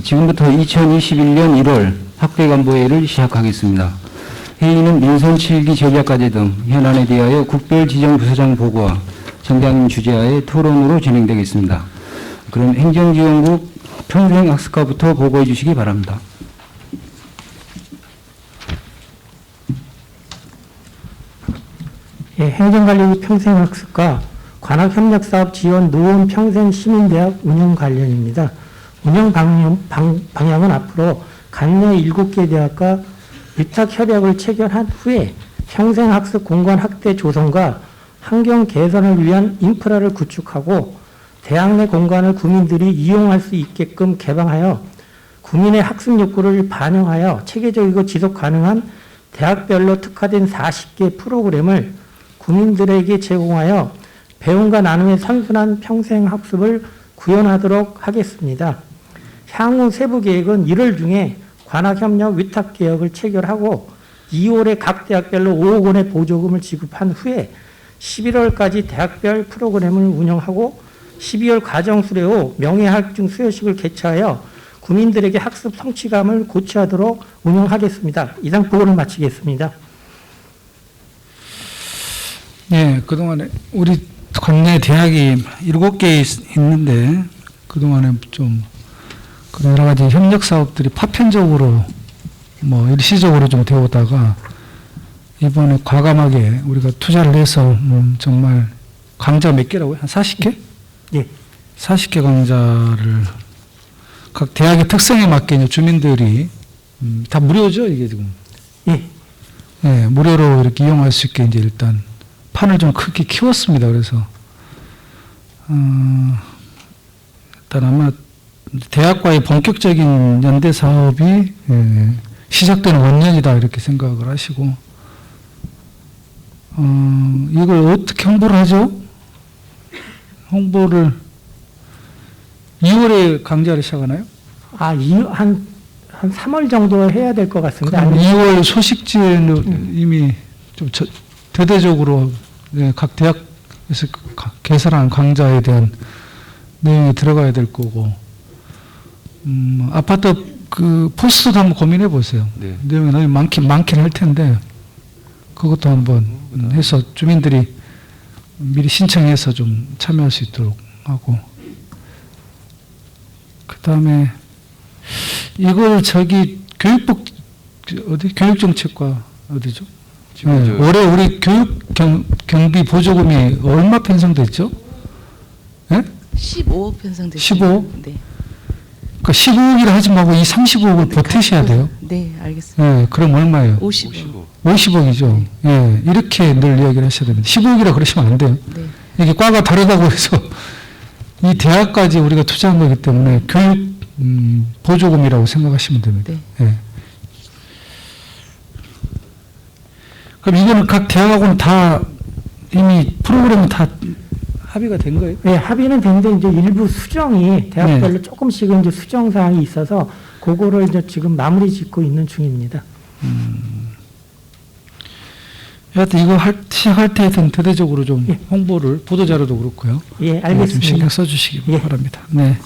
지금부터 2021년 1월 학대간부회의를 시작하겠습니다. 회의는 민선 7기 전략과제 등 현안에 대하여 국별지정부서장 보고와 정당인 주재하에 토론으로 진행되겠습니다. 그럼 행정지원국 평생학습과부터 보고해 주시기 바랍니다. 예, 행정관리부 평생학습과 관악협력사업 지원 노원 평생시민대학 운영 관련입니다. 운영 방향은 앞으로 관내 7개 대학과 위탁협약을 체결한 후에 평생학습 공간 확대 조성과 환경 개선을 위한 인프라를 구축하고 대학 내 공간을 구민들이 이용할 수 있게끔 개방하여 구민의 학습 욕구를 반영하여 체계적이고 지속 가능한 대학별로 특화된 40개 프로그램을 구민들에게 제공하여 배움과 나눔의 선순환 평생학습을 구현하도록 하겠습니다. 향후 세부 계획은 1월 중에 관악협력 위탁계약을 체결하고 2월에 각 대학별로 5억 원의 보조금을 지급한 후에 11월까지 대학별 프로그램을 운영하고 12월 과정수료 후 명예학중 수여식을 개최하여 구민들에게 학습 성취감을 고취하도록 운영하겠습니다. 이상 보고를 마치겠습니다. 네, 그동안에 우리 관내 대학이 7개 있는데 그동안에 좀 그런 여러 가지 협력 사업들이 파편적으로 일시적으로 좀 되어오다가 이번에 과감하게 우리가 투자를 해서 정말 강좌 몇 개라고요? 한 40개? 예. 40개 강좌를 각 대학의 특성에 맞게 이제 주민들이 다 무료죠, 이게 지금? 예. 네, 무료로 이렇게 이용할 수 있게 이제 일단 판을 좀 크게 키웠습니다. 그래서 일단 아마 대학과의 본격적인 연대 사업이 시작되는 원년이다 이렇게 생각을 하시고 이걸 어떻게 홍보를 하죠? 홍보를 2월에 강좌를 시작하나요? 한 3월 정도 해야 될 것 같습니다. 2월 소식지에는 이미 좀 대대적으로 각 대학에서 개설한 강좌에 대한 내용이 들어가야 될 거고, 아파트 그 포스트도 한번 고민해 보세요. 네. 내용이 너무 많긴 할 텐데, 그것도 한번 해서 주민들이 미리 신청해서 좀 참여할 수 있도록 하고, 그 다음에 이걸 교육부, 교육정책과 어디죠? 네, 올해 우리 교육 경비 보조금이 얼마 편성됐죠? 네? 15억 편성됐습니다. 15억? 네. 그러니까 15억이라 하지 말고 이 30억을 보태셔야 돼요. 네, 알겠습니다. 네, 그럼 얼마예요? 50억. 50억이죠. 예, 이렇게 늘 이야기를 하셔야 됩니다. 15억이라 그러시면 안 돼요. 네. 이게 과가 다르다고 해서 이 대학까지 우리가 투자한 거기 때문에 교육 보조금이라고 생각하시면 됩니다. 네. 예. 그럼 이거는 각 대학하고는 다 이미 프로그램은 다 합의가 된 거예요? 네, 합의는 됐는데 이제 일부 수정이 대학별로 조금씩 이제 수정 사항이 있어서 그거를 이제 지금 마무리 짓고 있는 중입니다. 여하튼 이거 시작할 때 하여튼 대대적으로 좀 홍보를 보도자료도 그렇고요. 예, 알겠습니다. 좀 신경 써주시기 예. 바랍니다. 네.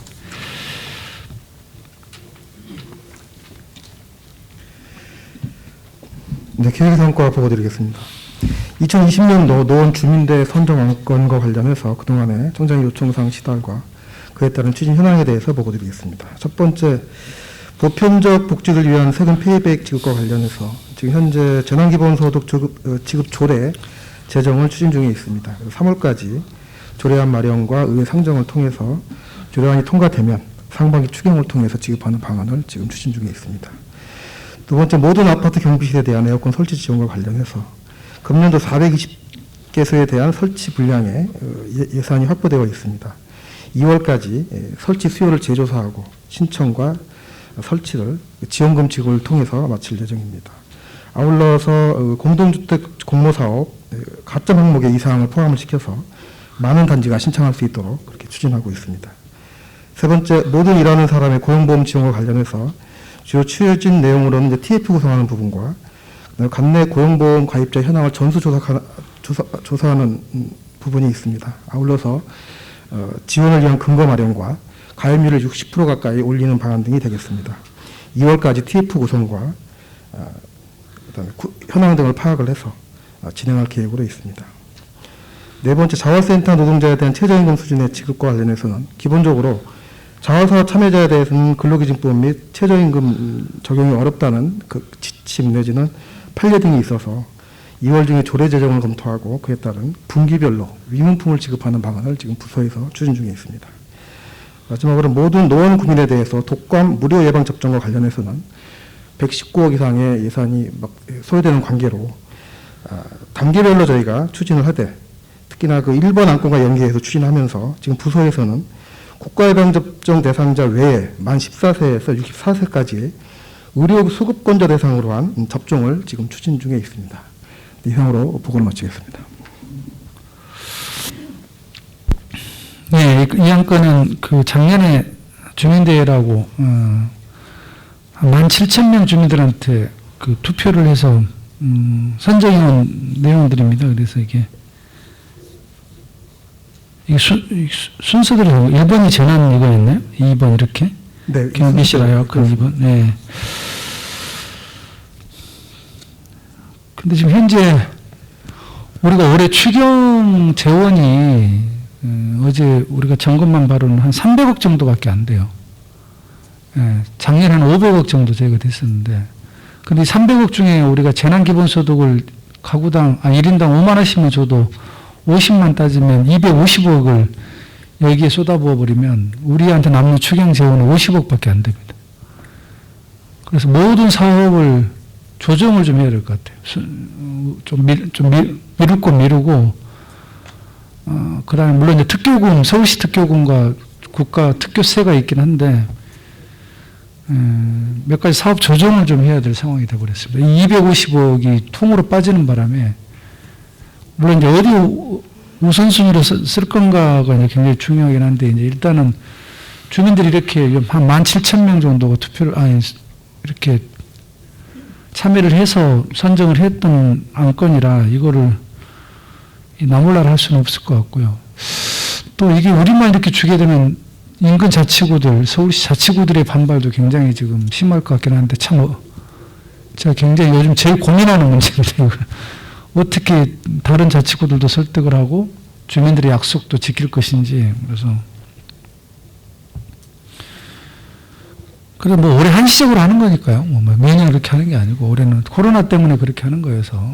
네, 기획사항과 보고드리겠습니다. 2020년도 노원 주민대 선정 안건과 관련해서 그동안의 청장의 요청사항 시달과 그에 따른 추진 현황에 대해서 보고드리겠습니다. 첫 번째, 보편적 복지를 위한 세금 페이백 지급과 관련해서 지금 현재 재난기본소득 지급 조례 제정을 추진 중에 있습니다. 3월까지 조례안 마련과 의회 상정을 통해서 조례안이 통과되면 상반기 추경을 통해서 지급하는 방안을 지금 추진 중에 있습니다. 두 번째, 모든 아파트 경비실에 대한 에어컨 설치 지원과 관련해서 금년도 420개소에 대한 설치 분량의 예산이 확보되어 있습니다. 2월까지 설치 수요를 재조사하고 신청과 설치를 지원금 지급을 통해서 마칠 예정입니다. 아울러서 공동주택 공모사업 가점 항목에 이 사항을 포함을 시켜서 많은 단지가 신청할 수 있도록 그렇게 추진하고 있습니다. 세 번째, 모든 일하는 사람의 고용보험 지원과 관련해서 주요 추진 내용으로는 이제 TF 구성하는 부분과 관내 고용보험 가입자 현황을 전수 조사하는 부분이 있습니다. 아울러서 지원을 위한 근거 마련과 가입률을 60% 가까이 올리는 방안 등이 되겠습니다. 2월까지 TF 구성과 그다음에 현황 등을 파악을 해서 진행할 계획으로 있습니다. 네 번째, 자활센터 노동자에 대한 최저임금 수준의 지급과 관련해서는 기본적으로 자활사업 참여자에 대해서는 근로기준법 및 최저임금 적용이 어렵다는 그 지침 내지는 판례 등이 있어서 2월 중에 조례 제정을 검토하고 그에 따른 분기별로 위문품을 지급하는 방안을 지금 부서에서 추진 중에 있습니다. 마지막으로 모든 노원 구민에 대해서 독감 무료 예방 접종과 관련해서는 119억 이상의 예산이 소요되는 관계로 단계별로 저희가 추진을 하되 특히나 그 1번 안건과 연계해서 추진하면서 지금 부서에서는 국가예방접종 대상자 외에 만 14세에서 64세까지의 의료 수급권자 대상으로 한 접종을 지금 추진 중에 있습니다. 이상으로 보고를 마치겠습니다. 네, 이 안건은 그 작년에 주민대회라고 한 17,000명 주민들한테 그 투표를 해서 선정해온 내용들입니다. 그래서 이게 순서대로 1번이 재난 이거였나요? 2번 이렇게? 네. 경비실화 약관 2번. 네. 근데 지금 현재 우리가 올해 추경 재원이 어제 우리가 점검만 봐로는 한 300억 정도밖에 안 돼요. 예, 작년에 한 500억 정도 제가 됐었는데, 근데 300억 중에 우리가 재난기본소득을 가구당, 1인당 5만 원씩만 줘도 50만 따지면 250억을 여기에 쏟아부어 버리면 우리한테 남는 추경 재원은 50억밖에 안 됩니다. 그래서 모든 사업을 조정을 좀 해야 될 것 같아요. 미룰 건 미루고, 그 다음에 물론 이제 특교금, 서울시 특교금과 국가 특교세가 있긴 한데, 몇 가지 사업 조정을 좀 해야 될 상황이 되어버렸습니다. 250억이 통으로 빠지는 바람에, 물론 이제 어디 우선순위로 쓸 건가가 이제 굉장히 중요하긴 한데, 이제 일단은 주민들이 이렇게 한 17,000명 정도가 이렇게 참여를 해서 선정을 했던 안건이라 이거를 나몰라라 할 수는 없을 것 같고요. 또 이게 우리만 이렇게 주게 되면 인근 자치구들, 서울시 자치구들의 반발도 굉장히 지금 심할 것 같긴 한데 참 제가 굉장히 요즘 제일 고민하는 문제인데 어떻게 다른 자치구들도 설득을 하고 주민들의 약속도 지킬 것인지. 그래서 뭐 올해 한시적으로 하는 거니까요. 뭐 매년 그렇게 하는 게 아니고 올해는 코로나 때문에 그렇게 하는 거여서.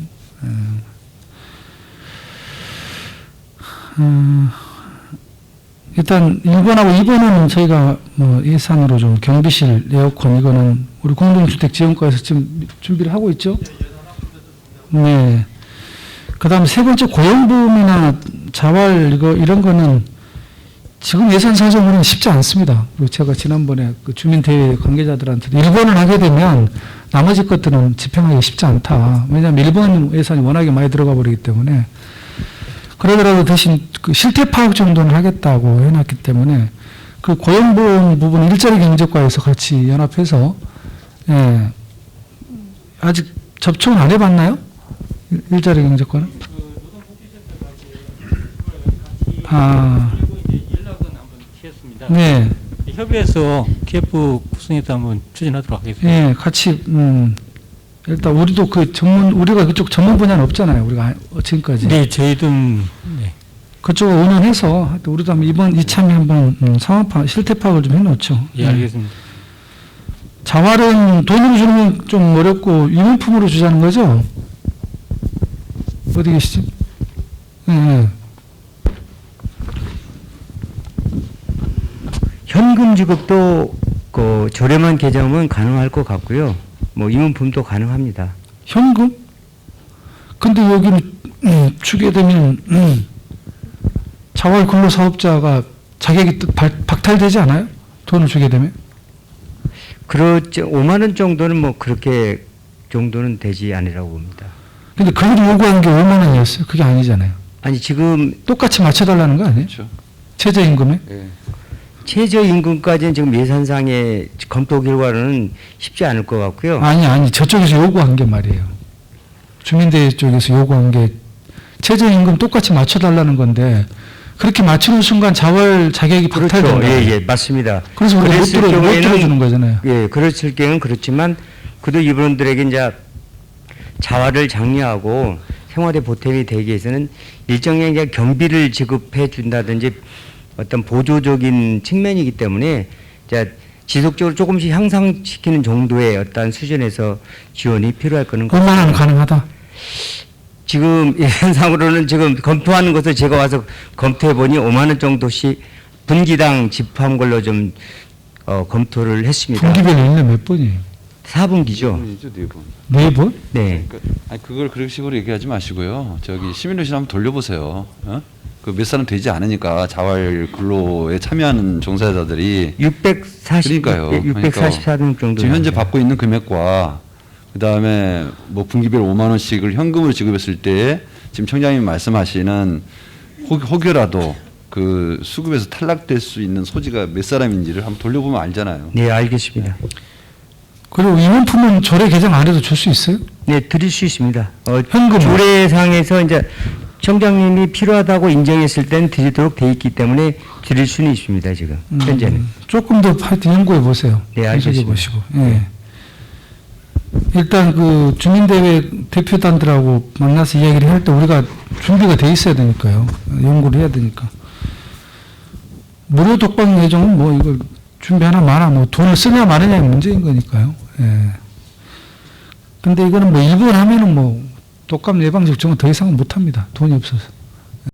일단 1번하고 2번은 저희가 뭐 예산으로 좀 경비실, 에어컨 이거는 우리 공동주택지원과에서 지금 준비를 하고 있죠. 네. 그다음에 세 번째 고용보험이나 자활 이런 거는 지금 예산 사정으로는 쉽지 않습니다. 그리고 제가 지난번에 그 주민대회 관계자들한테 1번을 하게 되면 나머지 것들은 집행하기 쉽지 않다. 왜냐하면 1번 예산이 워낙에 많이 들어가 버리기 때문에. 그러더라도 대신 그 실태 파악 정도는 하겠다고 해놨기 때문에 그 고용보험 부분 일자리 경제과에서 같이 연합해서, 예, 아직 접촉은 안 해봤나요? 일자리 경제과는? 연락은 한번 취했습니다. 네. 협의해서 KF 구성해서 한번 추진하도록 하겠습니다. 예, 같이, 일단 우리도 우리가 그쪽 전문 분야는 없잖아요. 우리가 지금까지. 네, 저희도, 네. 그쪽을 운영해서 우리도 한번 이참에 한번 상황 파악, 실태 파악을 좀 해놓죠. 예, 알겠습니다. 자활은 돈으로 주는 건 좀 어렵고 유물품으로 주자는 거죠? 어디 계시죠? 네. 현금 지급도 그 저렴한 계정은 가능할 것 같고요. 뭐 유물품도 가능합니다. 현금? 근데 여기는 주게 되면 자활 근로사업자가 자격이 박탈되지 않아요? 돈을 주게 되면? 그렇죠. 5만 원 정도는 뭐 그렇게 정도는 되지 않으라고 봅니다. 근데 그걸 요구한 게 5만 원이었어요? 그게 아니잖아요. 아니 지금 똑같이 맞춰달라는 거 아니에요? 그렇죠. 최저임금에? 최저임금까지는 지금 예산상의 검토 결과로는 쉽지 않을 것 같고요. 아니 저쪽에서 요구한 게 말이에요. 주민대회 쪽에서 요구한 게 최저임금 똑같이 맞춰달라는 건데 그렇게 맞추는 순간 자활 자격이 그렇죠. 박탈된다. 예, 예, 맞습니다. 그래서 우리가 못 그랬을 들어주는 거잖아요. 예, 그랬을 경우는 그렇지만 그래도 이분들에게 이제 자활을 장려하고 생활에 보탬이 되기 위해서는 일정의 이제 경비를 지급해 준다든지 어떤 보조적인 측면이기 때문에 이제 지속적으로 조금씩 향상시키는 정도의 어떤 수준에서 지원이 필요할 거는 5만 원 가능하다. 지금 현상으로는 지금 검토하는 것을 제가 와서 검토해 보니 5만 원 정도씩 분기당 집행한 걸로 좀 검토를 했습니다. 분기별 1년 몇 번이에요? 4분기죠. 이죠, 4번. 4번? 네. 아니 그걸 그런 식으로 얘기하지 마시고요. 저기 시민의식 한번 돌려보세요. 어? 그 몇 사람 되지 않으니까 자활 근로에 참여하는 종사자들이 640, 그러니까요. 644등 정도. 지금 현재 받고 있는 금액과 그다음에 뭐 분기별 5만 원씩을 현금으로 지급했을 때 지금 청장님이 말씀하시는 혹여라도 그 수급에서 탈락될 수 있는 소지가 몇 사람인지를 한번 돌려보면 알잖아요. 네, 알겠습니다. 그리고 임원품은 조례 개정 안 해도 줄 수 있어요? 네, 드릴 수 있습니다. 현금은? 조례상에서 이제 청장님이 필요하다고 인정했을 땐 드리도록 돼 있기 때문에 드릴 수는 있습니다, 지금. 현재는. 조금 더 하여튼 연구해 보세요. 네, 알겠습니다. 보시고. 예. 일단 그 주민대회 대표단들하고 만나서 이야기를 할 때 우리가 준비가 돼 있어야 되니까요. 연구를 해야 되니까. 무료 독방 예정은 뭐 이걸 준비하나 마나 뭐 돈을 쓰냐 마느냐의 문제인 거니까요. 예. 근데 이거는 뭐 일본 하면은 뭐 독감 예방적 정은 더 이상은 못 합니다. 돈이 없어서.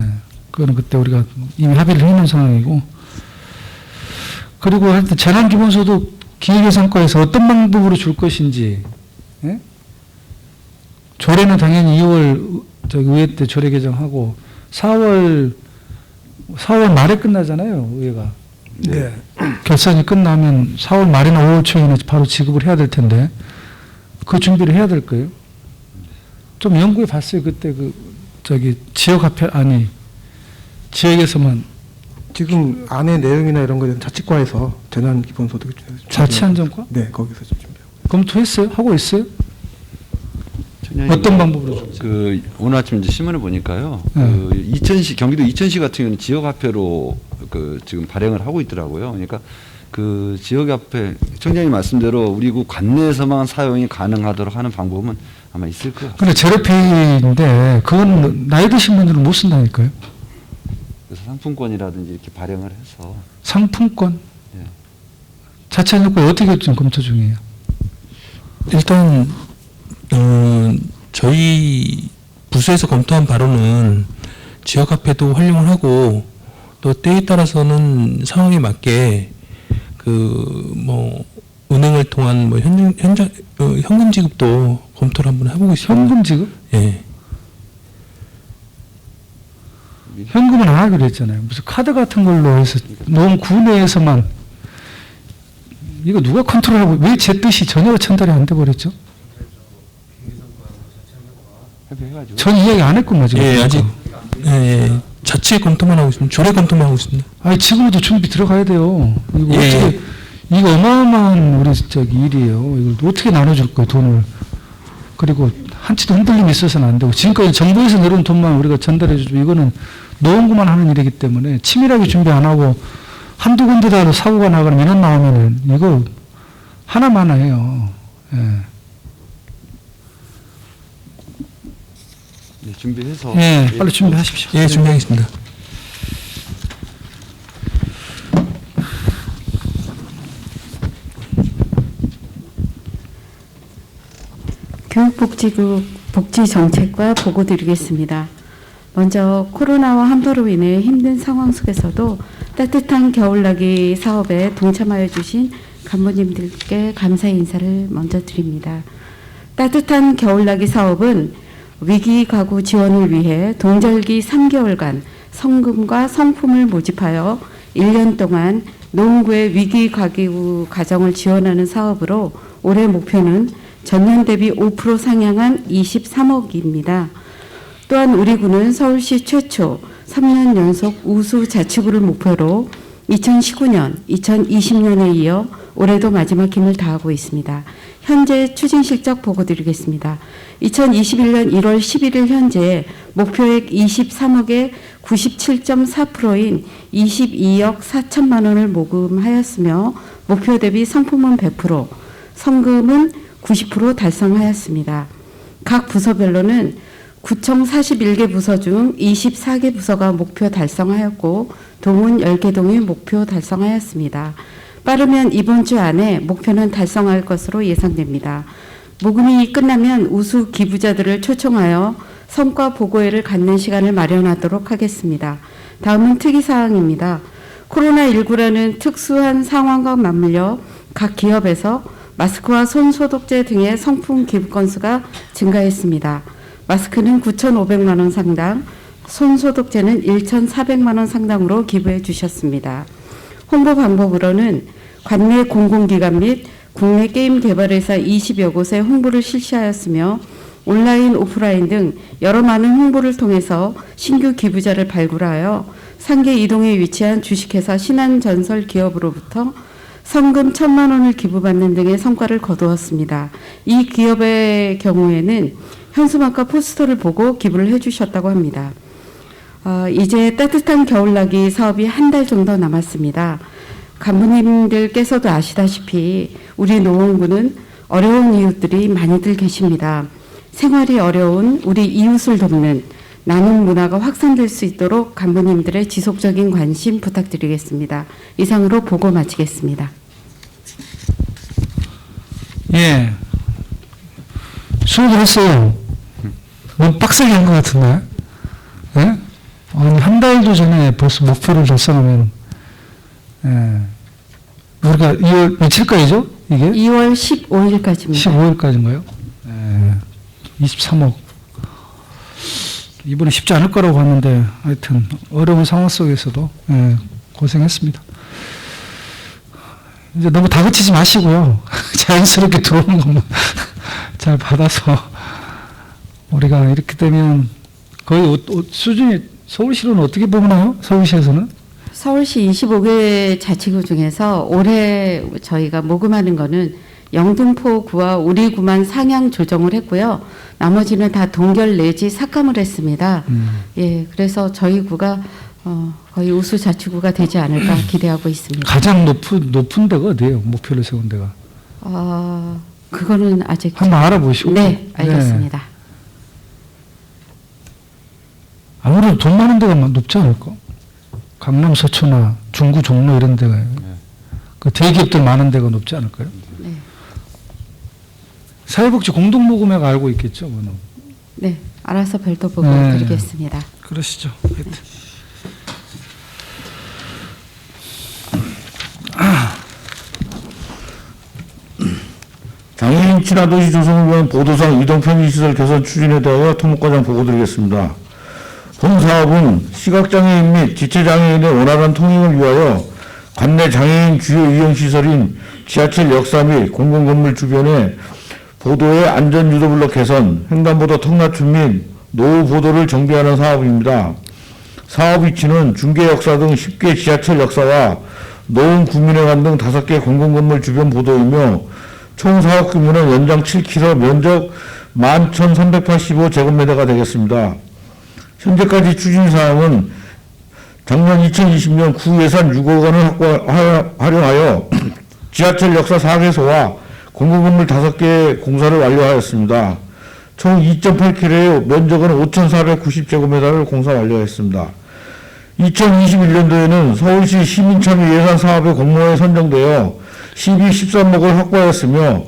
예. 그거는 그때 우리가 이미 합의를 해 놓은 상황이고. 그리고 하여튼 재난기본소득 기획예산과에서 어떤 방법으로 줄 것인지. 예? 조례는 당연히 2월 저기 의회 때 조례 개정하고 4월 말에 끝나잖아요, 의회가. 네. 결산이 끝나면 4월 말이나 5월 초에는 바로 지급을 해야 될 텐데 그 준비를 해야 될 거예요. 좀 연구해 봤어요. 그때 그 저기 지역에서만 지금 안의 내용이나 이런 거에 대해서 자치과에서 재난 기본소득 자치안전과 네, 거기서 좀 준비하고. 검토했어요? 하고 있어요? 청장님, 어떤 방법으로 줬어요? 그 오늘 아침 이제 신문을 보니까요. 네. 그 이천시 경기도 이천시 같은 경우는 지역화폐로 그 지금 발행을 하고 있더라고요. 그러니까 그 지역화폐 청장님 말씀대로 우리 그 관내에서만 사용이 가능하도록 하는 방법은 아마 있을 거예요. 근데 제로페이인데 그건 나이 드신 분들은 못 쓴다니까요. 그래서 상품권이라든지 이렇게 발행을 해서 상품권. 네. 자치안전과 어떻게 좀 검토 중이에요? 일단 저희 부서에서 검토한 바로는 지역화폐도 활용을 하고 또 때에 따라서는 상황에 맞게 그 뭐 은행을 통한 뭐 현금 지급도 검토를 한번 해보고 있습니다. 현금 지급? 예. 현금은 안 하기로 했잖아요. 무슨 카드 같은 걸로 해서 너무 구내에서만 이거 누가 컨트롤하고 왜 제 뜻이 전혀 전달이 안 돼 버렸죠? 협의해가지고. 전 이야기 안 했구만 지금. 예, 아직 예, 자체 검토만 하고 있습니다. 조례 검토만 하고 있습니다. 아니 지금부터 준비 들어가야 돼요. 이거 예. 어떻게 이거 어마어마한 우리 저기 일이에요. 이걸 어떻게 나눠줄 거예요 돈을. 그리고 한치도 흔들림이 있어서는 안 되고 지금까지 정부에서 내려온 돈만 우리가 전달해주고 이거는 노원구만 하는 일이기 때문에 치밀하게 준비 안 하고 한두 군데다 사고가 나거나 민원 나오면은 이거 하나만 해요. 예. 네, 준비해서. 예, 빨리 준비하십시오. 예, 준비하겠습니다. 교육복지국 복지정책과 보고드리겠습니다. 먼저 코로나와 한파로 인해 힘든 상황 속에서도 따뜻한 겨울나기 사업에 동참하여 주신 간부님들께 감사의 인사를 먼저 드립니다. 따뜻한 겨울나기 사업은 위기 가구 지원을 위해 동절기 3개월간 성금과 성품을 모집하여 1년 동안 노원구의 위기 가구 가정을 지원하는 사업으로 올해 목표는 전년 대비 5% 상향한 23억입니다. 또한 우리 구는 서울시 최초 3년 연속 우수 자치구를 목표로 2019년, 2020년에 이어 올해도 마지막 힘을 다하고 있습니다. 현재 추진 실적 보고드리겠습니다. 2021년 1월 11일 현재 목표액 23억의 97.4%인 22억 4천만 원을 모금하였으며 목표 대비 상품은 100%, 성금은 90% 달성하였습니다. 각 부서별로는 구청 41개 부서 중 24개 부서가 목표 달성하였고 동은 10개 동이 목표 달성하였습니다. 빠르면 이번 주 안에 목표는 달성할 것으로 예상됩니다. 모금이 끝나면 우수 기부자들을 초청하여 성과 보고회를 갖는 시간을 마련하도록 하겠습니다. 다음은 특이사항입니다. 코로나19라는 특수한 상황과 맞물려 각 기업에서 마스크와 손소독제 등의 성품 기부 건수가 증가했습니다. 마스크는 9,500만 원 상당, 손소독제는 1,400만 원 상당으로 기부해 주셨습니다. 홍보 방법으로는 관내 공공기관 및 국내 게임 개발회사 20여 곳에 홍보를 실시하였으며 온라인, 오프라인 등 여러 많은 홍보를 통해서 신규 기부자를 발굴하여 상계 이동에 위치한 주식회사 신한전설기업으로부터 성금 1,000만 원을 기부받는 등의 성과를 거두었습니다. 이 기업의 경우에는 현수막과 포스터를 보고 기부를 해주셨다고 합니다. 이제 따뜻한 겨울나기 사업이 한 달 정도 남았습니다. 간부님들께서도 아시다시피 우리 노원구는 어려운 이웃들이 많이들 계십니다. 생활이 어려운 우리 이웃을 돕는 나눔 문화가 확산될 수 있도록 간부님들의 지속적인 관심 부탁드리겠습니다. 이상으로 보고 마치겠습니다. 예. 수고를 했어요. 너무 빡세게 한 것 같은데. 예? 한 달도 전에 벌써 목표를 달성하면, 예. 우리가 2월 며칠까지죠? 이게? 2월 15일까지입니다. 15일까지인가요? 예. 23억. 이번에 쉽지 않을 거라고 봤는데, 하여튼, 어려운 상황 속에서도, 예, 고생했습니다. 이제 너무 다그치지 마시고요. 자연스럽게 들어오는 것만 잘 받아서 우리가 이렇게 되면 거의 수준이 서울시로는 어떻게 보나요? 서울시에서는? 서울시 25개 자치구 중에서 올해 저희가 모금하는 거는 영등포구와 우리구만 상향 조정을 했고요. 나머지는 다 동결 내지 삭감을 했습니다. 예, 그래서 저희 구가 거의 우수 자치구가 되지 않을까 기대하고 있습니다. 가장 높은 데가 어디예요? 목표를 세운 데가? 그거는 아직 한번 알아보시고. 네, 알겠습니다. 네. 아무래도 돈 많은 데가 높지 않을까? 강남 서초나 중구 종로 이런 데가 그 대기업들 많은 데가 높지 않을까요? 네. 사회복지 공동모금회가 알고 있겠죠, 그거는. 네, 알아서 별도 보고 네. 드리겠습니다. 그러시죠. 하여튼. 장애인 친화도시 조성을 위한 보도상 이동 편의시설 개선 추진에 대하여 토목과장 보고드리겠습니다. 본 사업은 시각장애인 및 지체장애인의 원활한 통행을 위하여 관내 장애인 주요 이용시설인 지하철 역사 및 공공건물 주변에 보도의 안전유도블록 개선, 횡단보도 턱 낮춤 및 노후 보도를 정비하는 사업입니다. 사업 위치는 중계역사 등 10개 지하철 역사와 노원 구민회관 등 5개 공공건물 주변 보도이며 총 사업 규모는 연장 7km, 면적 11,385제곱미터가 되겠습니다. 현재까지 추진 사항은 작년 2020년 구 예산 6억 원을 활용하여 지하철 역사 4개소와 공공건물 5개 공사를 완료하였습니다. 총 2.8km의 면적은 5,490제곱미터를 공사 완료했습니다. 2021년도에는 서울시 시민참여 예산 사업의 공모에 선정되어 1213억을 확보하였으며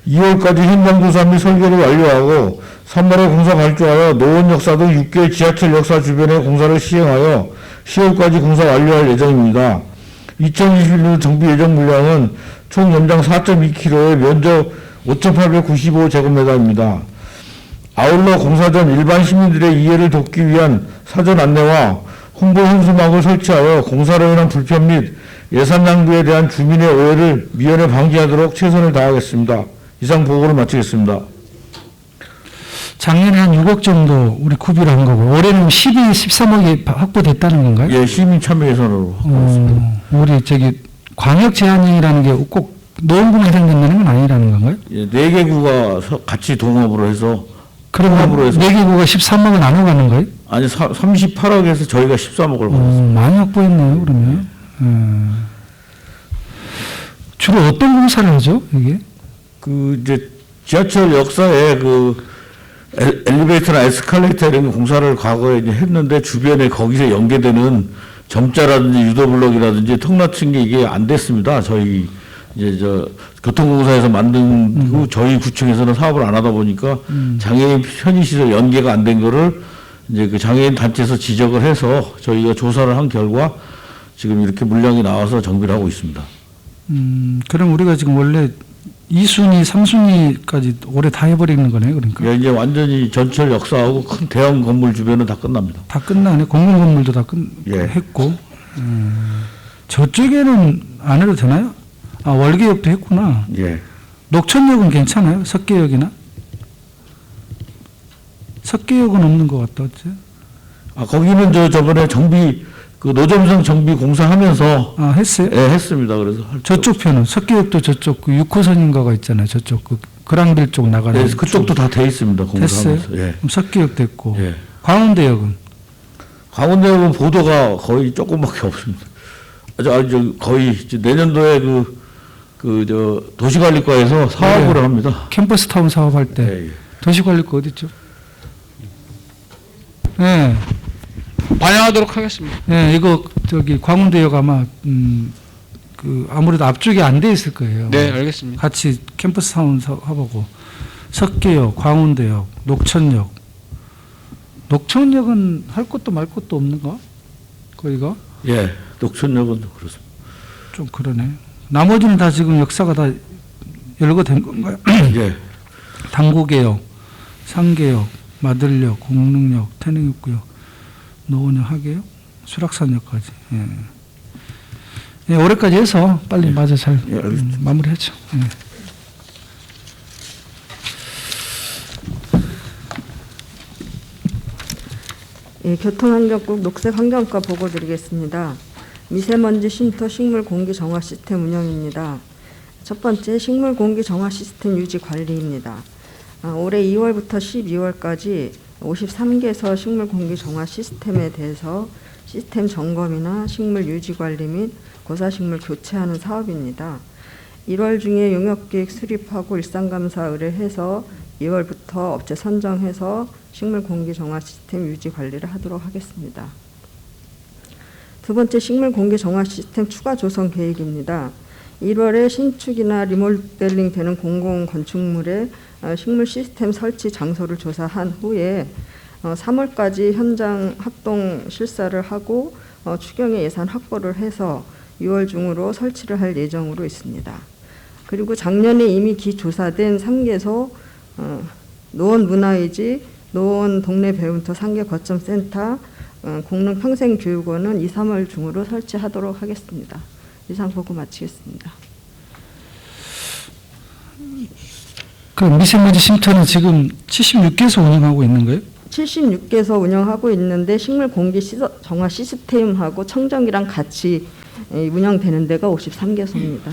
2월까지 현장 조사 및 설계를 완료하고 3월에 공사 발주하여 노원 역사 등 6개 지하철 역사 주변의 공사를 시행하여 10월까지 공사 완료할 예정입니다. 2021년 정비 예정 물량은 총 연장 4.2km의 면적 5,895제곱미터입니다. 아울러 공사 전 일반 시민들의 이해를 돕기 위한 사전 안내와 홍보 현수막을 설치하여 공사로 인한 불편 및 예산 낭비에 대한 주민의 오해를 미연에 방지하도록 최선을 다하겠습니다. 이상 보고를 마치겠습니다. 작년에 한 6억 정도 우리 구비를 한 거고 올해는 13억이 확보됐다는 건가요? 예, 시민 참여 예산으로. 우리 광역 제한령이라는 게 꼭 노원구만 해당된다는 건 아니라는 건가요? 예, 4개 구가 같이 동업으로 해서 그러면 통합으로 해서 4개 구가 13억을 나눠가는 거예요? 아니 38억에서 저희가 13억을 받았습니다. 많이 확보했네요, 그러면. 주로 어떤 공사를 하죠, 이게? 그 이제 지하철 역사에 그 엘리베이터나 에스컬레이터 이런 공사를 과거에 이제 했는데 주변에 거기서 연계되는 점자라든지 유도블럭이라든지 턱 낮춘 게 이게 안 됐습니다. 저희 이제 저 교통공사에서 만든 후 저희 구청에서는 사업을 안 하다 보니까 장애인 편의시설 연계가 안 된 거를 이제 그 장애인 단체에서 지적을 해서 저희가 조사를 한 결과 지금 이렇게 물량이 나와서 정비를 하고 있습니다. 그럼 우리가 지금 원래 2순위, 3순위까지 올해 다 해버리는 거네요, 그러니까. 예, 이제 완전히 전철 역사하고 큰 대형 건물 주변은 다 끝납니다. 다 끝나네. 공공 건물도 다 예. 했고. 저쪽에는 안 해도 되나요? 아, 월계역도 했구나. 예. 녹천역은 괜찮아요? 석계역이나? 석계역은 없는 것 같다, 어째? 아, 거기는 저번에 정비, 그 노점상 정비 공사하면서. 아, 했어요? 예, 했습니다. 그래서. 저쪽 편은, 석계역도 저쪽, 그 6호선인가가 있잖아요. 저쪽, 그, 그랑길 쪽 나가는. 예, 그쪽도 다 돼 있습니다. 됐어요? 공사하면서. 예. 그럼 석계역 됐고. 예. 광운대역은? 광운대역은 보도가 거의 조금밖에 없습니다. 저 거의 이제 내년도에 도시관리과에서 사업을 네. 합니다. 캠퍼스 타운 사업할 때. 예, 예. 도시관리과 어디 있죠? 네. 반영하도록 하겠습니다. 네, 이거 저기 광운대역 아마 그 아무래도 앞쪽에 안 돼 있을 거예요. 네, 알겠습니다. 같이 캠퍼스 타운 사업하고 석계역, 광운대역, 녹천역. 녹천역은 할 것도 말 것도 없는가? 거기가 예, 녹천역은 그렇습니다. 좀 그러네. 나머지는 다 지금 역사가 다 열거된 건가요? 예. 당구개역, 상계역, 마들역, 공릉역, 태릉입구역, 노원역, 하계역, 수락산역까지. 예. 예, 올해까지 해서 빨리 맞아 잘 예, 알겠습니다. 마무리하죠. 예. 예, 교통환경국 녹색환경과 보고 드리겠습니다. 미세먼지 쉼터 식물 공기 정화 시스템 운영입니다. 첫 번째, 식물 공기 정화 시스템 유지 관리입니다. 올해 2월부터 12월까지 53개서 식물 공기 정화 시스템에 대해서 시스템 점검이나 식물 유지 관리 및 고사식물 교체하는 사업입니다. 1월 중에 용역계획 수립하고 일상감사 의뢰해서 2월부터 업체 선정해서 식물 공기 정화 시스템 유지 관리를 하도록 하겠습니다. 두 번째, 식물 공기 정화 시스템 추가 조성 계획입니다. 1월에 신축이나 리모델링 되는 공공 건축물에 식물 시스템 설치 장소를 조사한 후에 3월까지 현장 합동 실사를 하고 추경의 예산 확보를 해서 6월 중으로 설치를 할 예정으로 있습니다. 그리고 작년에 이미 기조사된 3개소 노원 문화의지, 노원 동네 배움터 상계 거점 센터, 공릉 평생교육원은 2, 3월 중으로 설치하도록 하겠습니다. 이상 보고 마치겠습니다. 그 미세먼지 쉼터는 지금 76개소 운영하고 있는 거예요? 76개소 운영하고 있는데 식물 공기 정화 시스템하고 청정기랑 같이 운영되는 데가 53개소입니다.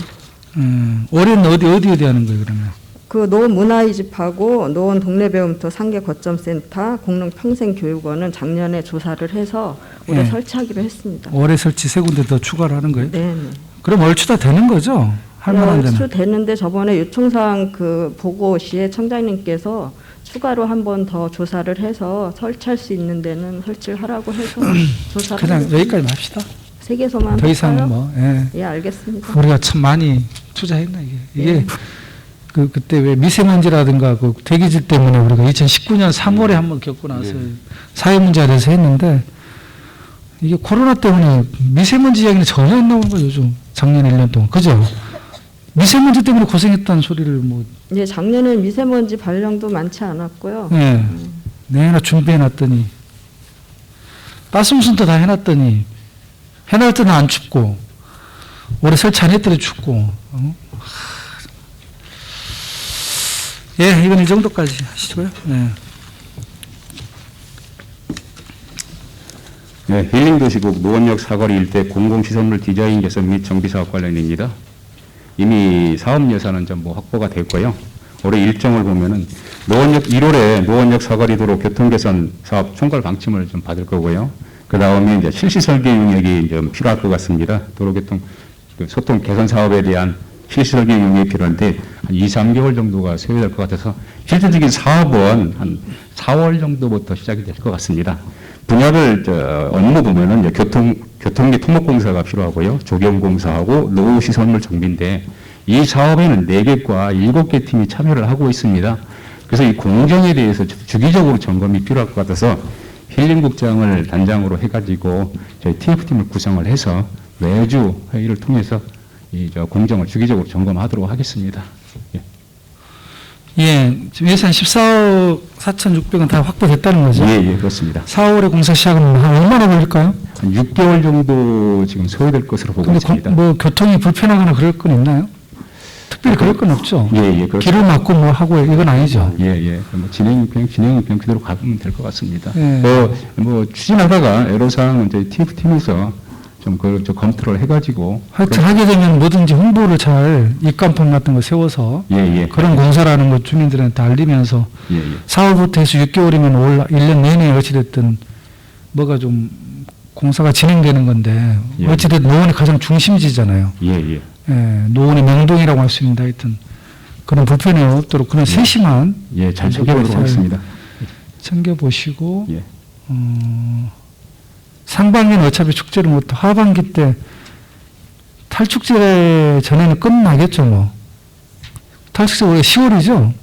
올해는 어디 하는 거예요, 그러면? 그 노원 문화의집하고 노원 동네 배움터 상계 거점 센터, 공릉 평생교육원은 작년에 조사를 해서 올해 네. 설치하기로 했습니다. 올해 설치 3군데 더 추가를 하는 거예요? 네. 그럼 얼추 다 되는 거죠? 할 만한 데는? 얼추 되는데 저번에 요청사항 그 보고 시에 청장님께서 추가로 한 번 더 조사를 해서 설치할 수 있는 데는 설치를 하라고 해서 조사를 그냥 하겠습니다. 여기까지 합시다. 3개소만 더 이상은 할까요? 뭐. 예. 예, 알겠습니다. 우리가 참 많이 투자했나 이게. 그때 왜 미세먼지라든가 그 대기질 때문에 우리가 2019년 3월에 한번 겪고 나서 사회 문제에 대해서 했는데 이게 코로나 때문에 미세먼지 이야기는 전혀 안 나오는 거예요, 요즘. 작년 1년 동안. 그죠? 미세먼지 때문에 고생했다는 소리를 뭐. 예, 작년에 미세먼지 발령도 많지 않았고요. 예. 내나 준비해놨더니 가스무선도 다 해놨더니 해날 때는 안 춥고 올해 설치 안 했더니 춥고. 예, 이건 이 정도까지 하시고요. 네. 네, 힐링도시국 노원역 사거리 일대 공공시설물 디자인 개선 및 정비사업 관련입니다. 이미 사업 예산은 전부 확보가 됐고요. 올해 일정을 보면은 노원역 1월에 노원역 사거리도로 교통개선 사업 총괄 방침을 좀 받을 거고요. 그 다음에 이제 실시 설계 용역이 좀 필요할 것 같습니다. 도로교통 소통 개선 사업에 대한 실시 설계 용역이 필요한데 한 2, 3개월 정도가 소요될 것 같아서 실질적인 사업은 한 4월 정도부터 시작이 될 것 같습니다. 분야를 업무 보면은 이제 교통기 토목공사가 필요하고요. 조경공사하고 노후 시설물 정비인데 이 사업에는 4개과 7개 팀이 참여를 하고 있습니다. 그래서 이 공정에 대해서 주기적으로 점검이 필요할 것 같아서 힐링국장을 단장으로 해가지고 저희 TF팀을 구성을 해서 매주 회의를 통해서 이 공정을 주기적으로 점검하도록 하겠습니다. 예. 예, 지금 예산 14억 4,600원 다 확보됐다는 거죠? 예, 예, 그렇습니다. 4월에 공사 시작은 한 얼마나 걸릴까요? 한 6개월 정도 지금 소요될 것으로 보고 근데 있습니다. 뭐 교통이 불편하거나 그럴 건 있나요? 특별히 그럴 건 없죠? 예, 예, 그렇습니다. 길을 막고 뭐 하고 이건 아니죠? 예, 예. 뭐 진행은 그냥 그대로 가보면 될 것 같습니다. 예. 뭐 추진하다가 애로사항은 저희 TF팀에서 좀 검토를 해가지고 하여튼 하게 되면 뭐든지 홍보를 잘 입간판 같은 거 세워서 예, 예. 그런 공사라는 거 주민들한테 알리면서 예, 예. 4월부터 해서 6개월이면 올 1년 내내 어찌됐든 뭐가 좀 공사가 진행되는 건데 예. 어찌됐든 노원이 가장 중심지잖아요. 예, 예. 예, 노원의 명동이라고 할 수 있는데 하여튼 그런 불편이 없도록 그런 세심한 예, 잘 챙겨보도록 하겠습니다. 챙겨보시고 예. 상반기는 어차피 축제를 못 하반기 때 탈축제 전에는 끝나겠죠 뭐. 탈축제 원래 10월이죠.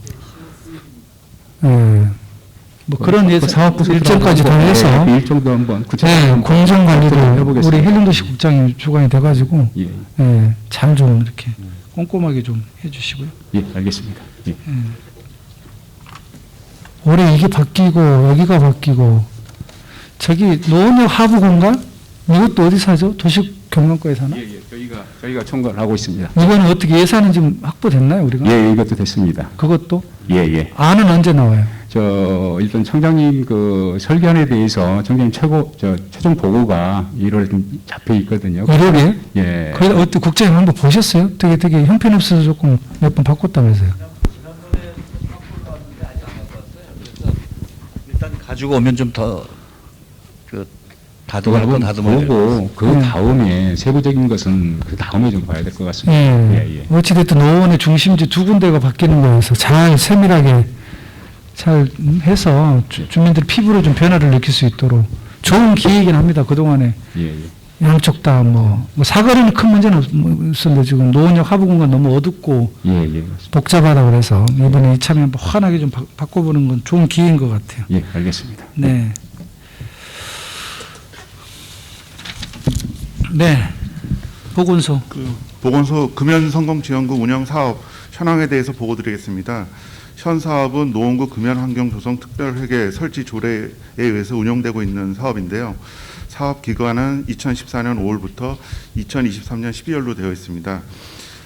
예. 뭐 그런 일정까지 다 해서 일정도 한번 예, 공정 관리를 해보겠습니다. 우리 힐링도시 국장이 주관이 돼가지고 예. 예, 잘 좀 이렇게 꼼꼼하게 좀 해주시고요. 예, 알겠습니다. 예. 올해 이게 바뀌고 여기가 바뀌고 저기 노원역 하부 공간 이것도 어디서 하죠? 도시경관과에서 하나? 예, 예. 저희가 총괄을 하고 있습니다. 이거는 어떻게 예산은 지금 확보됐나요 우리가? 예, 이것도 됐습니다. 그것도? 예, 예. 안은 언제 나와요? 일단 청장님 그 설계안에 대해서 청장님 최종 보고가 1월에 좀 잡혀 있거든요. 1월에? 예. 그래서 어때 국장님 한번 보셨어요? 되게 형편없어서 조금 몇 번 바꿨다면서요? 일단 가지고 오면 좀 더 다듬을 건 다듬어야 될 보고 그 다음에 세부적인 것은 그 다음에 좀 봐야 될 것 같습니다. 예. 어찌됐든 노원의 중심지 두 군데가 바뀌는 거여서 잘 세밀하게 잘 해서 주민들 피부로 좀 변화를 느낄 수 있도록 좋은 기회이긴 합니다. 그동안에 예, 예. 양쪽 다 뭐 사거리는 큰 문제는 없었는데 지금 노원역 하부 공간 너무 어둡고 예. 복잡하다 그래서 이번에 이참에 한번 환하게 좀 바꿔보는 건 좋은 기회인 것 같아요. 예, 알겠습니다. 네. 네. 보건소. 보건소 금연성공지원구 운영사업 현황에 대해서 보고드리겠습니다. 현 사업은 노원구 금연환경조성특별회계 설치 조례에 의해서 운영되고 있는 사업인데요. 사업 기간은 2014년 5월부터 2023년 12월로 되어 있습니다.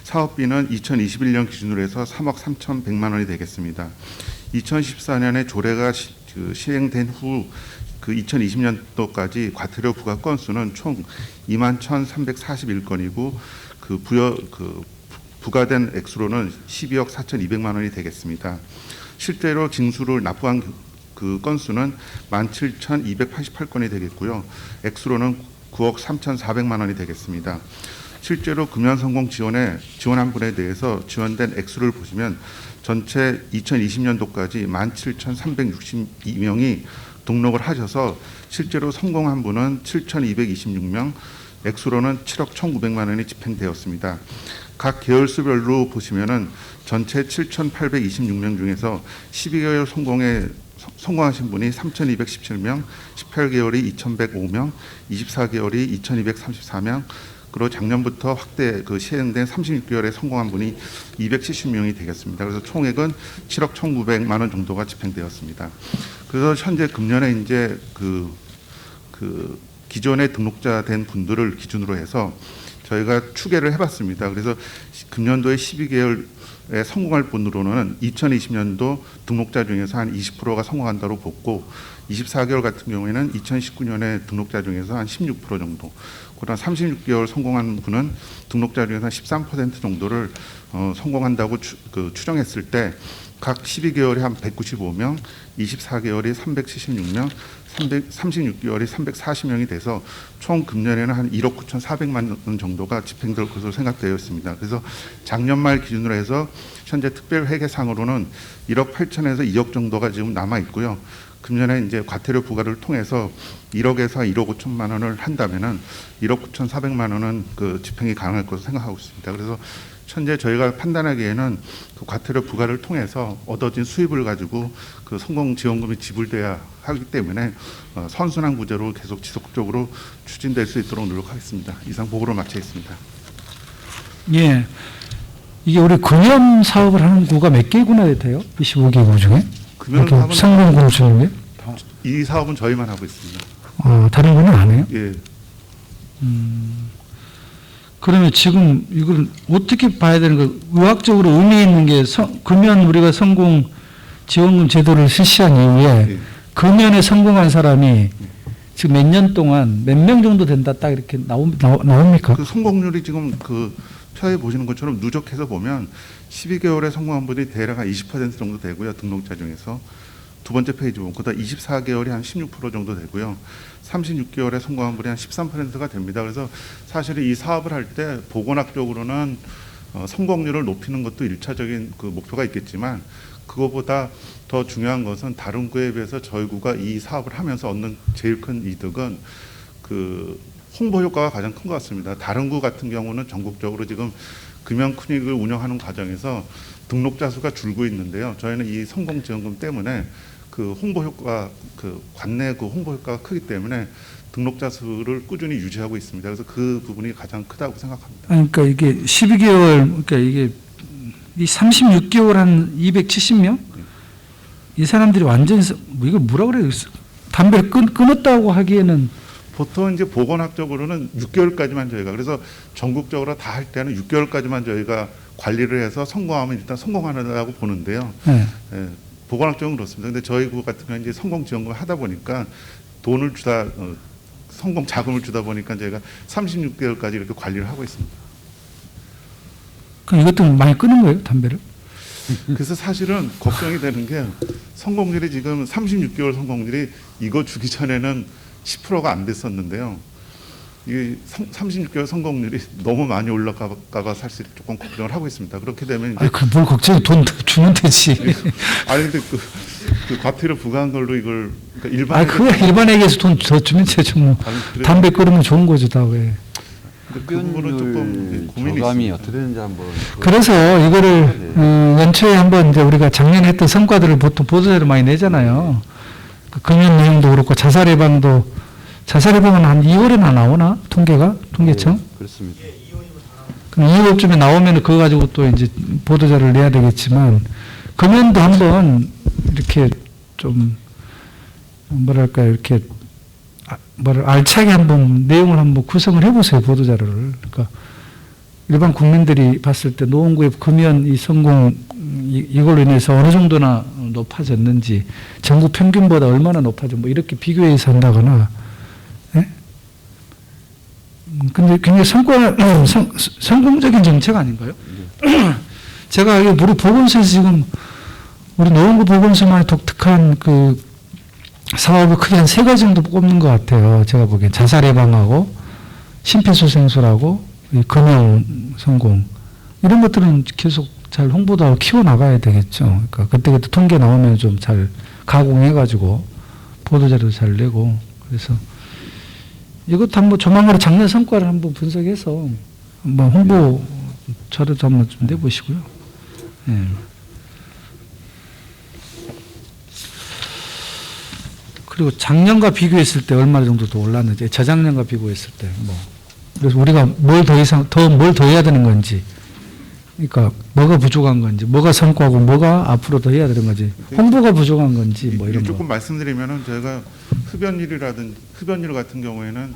사업비는 2021년 기준으로 해서 3억 3,100만 원이 되겠습니다. 2014년에 조례가 시행된 후 그 2020년도까지 과태료 부과 건수는 총 21,341건이고 부과된 액수로는 12억 4,200만 원이 되겠습니다. 실제로 징수를 납부한 그 건수는 17,288건이 되겠고요. 액수로는 9억 3,400만 원이 되겠습니다. 실제로 금연성공 지원한 분에 대해서 지원된 액수를 보시면 전체 2020년도까지 17,362명이 등록을 하셔서 실제로 성공한 분은 7,226명, 액수로는 7억 1,900만 원이 집행되었습니다. 각 계열수별로 보시면은 전체 7,826명 중에서 12개월 성공하신 분이 3,217명, 18개월이 2,105명, 24개월이 2,234명, 그리고 작년부터 시행된 36개월에 성공한 분이 270명이 되겠습니다. 그래서 총액은 7억 1,900만 원 정도가 집행되었습니다. 그래서 현재 금년에 이제 기존에 등록자 된 분들을 기준으로 해서 저희가 추계를 해봤습니다. 그래서 금년도에 12개월에 성공할 분으로는 2020년도 등록자 중에서 한 20%가 성공한다고 보고 24개월 같은 경우에는 2019년에 등록자 중에서 한 16% 정도, 그다음 36개월 성공한 분은 등록자 중에서 한 13% 정도를 성공한다고 추정했을 때 각 12개월에 한 195명, 24개월이 376명, 36개월이 340명이 돼서 총 금년에는 한 1억 9,400만 원 정도가 집행될 것으로 생각되어 있습니다. 그래서 작년 말 기준으로 해서 현재 특별회계상으로는 1억 8천에서 2억 정도가 지금 남아 있고요. 금년에 이제 과태료 부과를 통해서 1억에서 1억 5천만 원을 한다면은 1억 9,400만 원은 그 집행이 가능할 것으로 생각하고 있습니다. 그래서 현재 저희가 판단하기에는 그 과태료 부과를 통해서 얻어진 수입을 가지고 그 성공지원금이 지불돼야 하기 때문에 선순환 구제로 계속 지속적으로 추진될 수 있도록 노력하겠습니다. 이상 보고를 마치겠습니다. 예. 이게 우리 금연 사업을 하는 구가 몇 개 구나 돼요? 25개 구 중에? 금연 사업은 성공구 중에? 이 사업은 저희만 하고 있습니다. 다른 구는 안 해요? 예. 그러면 지금 이걸 어떻게 봐야 되는 거? 의학적으로 의미 있는 게 금연 우리가 성공 지원금 제도를 실시한 이후에 금연에 성공한 사람이 지금 몇 년 동안 몇 명 정도 된다 딱 이렇게 나옵니까? 그 성공률이 지금 그 표에 보시는 것처럼 누적해서 보면 12개월에 성공한 분이 대략 한 20% 정도 되고요. 등록자 중에서 두 번째 페이지 보면 그다음 24개월이 한 16% 정도 되고요. 36개월에 성공한 분이 한 13%가 됩니다. 그래서 사실 이 사업을 할 때 보건학적으로는 성공률을 높이는 것도 일차적인 그 목표가 있겠지만 그거보다 더 중요한 것은 다른 구에 비해서 저희 구가 이 사업을 하면서 얻는 제일 큰 이득은 그 홍보 효과가 가장 큰 것 같습니다. 다른 구 같은 경우는 전국적으로 지금 금연 클리닉을 운영하는 과정에서 등록자 수가 줄고 있는데요. 저희는 이 성공지원금 때문에 그 홍보 효과, 그 관내 그 홍보 효과가 크기 때문에 등록자 수를 꾸준히 유지하고 있습니다. 그래서 그 부분이 가장 크다고 생각합니다. 그러니까 이게 12개월, 그러니까 이게 이 36개월 한 270명? 이 사람들이 완전히 이걸 뭐라 그래요? 담배를 끊었다고 하기에는 보통 이제 보건학적으로는 6개월까지만 저희가 그래서 전국적으로 다 할 때는 6개월까지만 저희가 관리를 해서 성공하면 일단 성공하는다고 보는데요. 네. 예, 보건학적으로 그렇습니다. 근데 저희 구 같은 경우는 이제 성공 지원금을 하다 보니까 돈을 주다 성공 자금을 주다 보니까 저희가 36개월까지 이렇게 관리를 하고 있습니다. 그럼 이것도 많이 끊은 거예요, 담배를? 그래서 사실은 걱정이 되는 게 성공률이 지금 36개월 성공률이 이거 주기 전에는 10%가 안 됐었는데요. 이 36개월 성공률이 너무 많이 올라가가 사실 조금 걱정을 하고 있습니다. 그렇게 되면 이제 뭘 걱정해? 돈 주면 되지. 아니 근데 그 과태료 부과한 걸로 이걸 그러니까 일반에게서 돈 더 주면 되죠 뭐. 담배 끊으면 좋은 거죠 다 왜. 그 부분은 조금 고민이 저감이 있습니다. 어떻게 되는지 한번. 그래서 이거를 연초에 한번 이제 우리가 작년에 했던 성과들을 보통 보도자료 많이 내잖아요. 그 금연 내용도 그렇고 자살 예방은 한 2월에나 나오나 통계청? 네, 그렇습니다. 그럼 2월쯤에 나오면 그거 가지고 또 이제 보도자료를 내야 되겠지만 금연도 한번 이렇게 좀 뭐랄까 이렇게 알차게 한번 내용을 한번 구성을 해보세요 보도자료를. 그러니까 일반 국민들이 봤을 때 노원구의 금연 이 성공 이걸로 인해서 어느 정도나 높아졌는지 전국 평균보다 얼마나 높아져 뭐 이렇게 비교해서 한다거나. 예? 근데 굉장히 성공적인 정책 아닌가요? 제가 우리 보건소에서 지금 우리 노원구 보건소만의 독특한 그 사업을 크게 한 3가지 정도 꼽는 것 같아요. 제가 보기엔 자살 예방하고 심폐소생술하고 금연 성공 이런 것들은 계속 잘 홍보도 하고 키워나가야 되겠죠. 그러니까 그때 통계 나오면 좀 잘 가공해가지고 보도자료도 잘 내고 그래서 이것도 한번 조만간에 작년 성과를 한번 분석해서 한번 홍보 자료도 한번 좀 내보시고요. 예. 그리고 작년과 비교했을 때 얼마 정도 더 올랐는지, 저작년과 비교했을 때 뭐. 그래서 우리가 뭘 더 해야 되는 건지, 그러니까 뭐가 부족한 건지, 뭐가 성과고 뭐가 앞으로 더 해야 되는 건지, 홍보가 부족한 건지 뭐 이런 거. 조금 말씀드리면은 저희가 흡연율 같은 경우에는